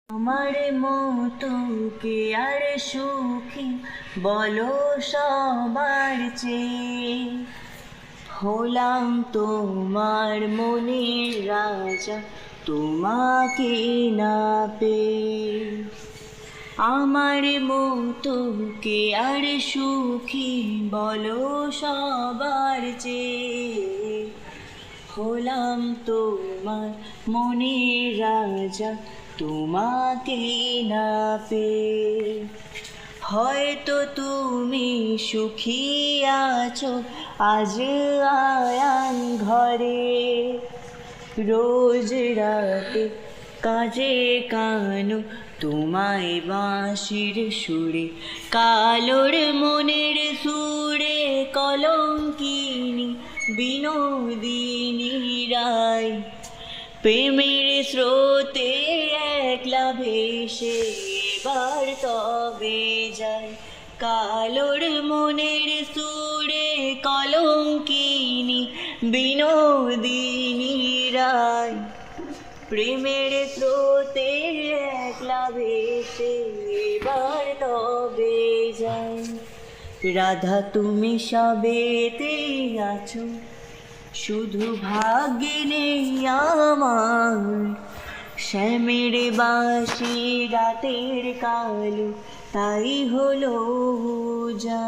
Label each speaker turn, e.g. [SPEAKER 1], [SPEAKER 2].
[SPEAKER 1] আমার মতো কে আর সুখী বলো সবার চেয়ে, হলাম তোমার মনের রাজা তোমাকে না পেয়ে। আমার মতো কে আর সুখী বলো সবার চেয়ে, হলাম তোমার মনের রাজা তোমাকে না পেয়ে। হয়তো তুমি সুখী আছো আজ আয়ান ঘরে, রোজ রাতে কাজে কানো তোমায় বাঁশির সুরে, কালোর মনের সুরে কলঙ্কিনী বিনোদিনী রায়। প্রেমের স্রোতে একলা ভেসে এবার তবে যায়, কালোর মনের সুরে কলঙ্কিনী বিনোদিনী রায়। প্রেমের স্রোতে একলা ভেসে এবার তবে যায়। রাধা তুমি সবেতে আছো, শুধু ভাগ্যে নেই আমার। শ্যামের বাঁশি রাতের কালো তাই হলো যা।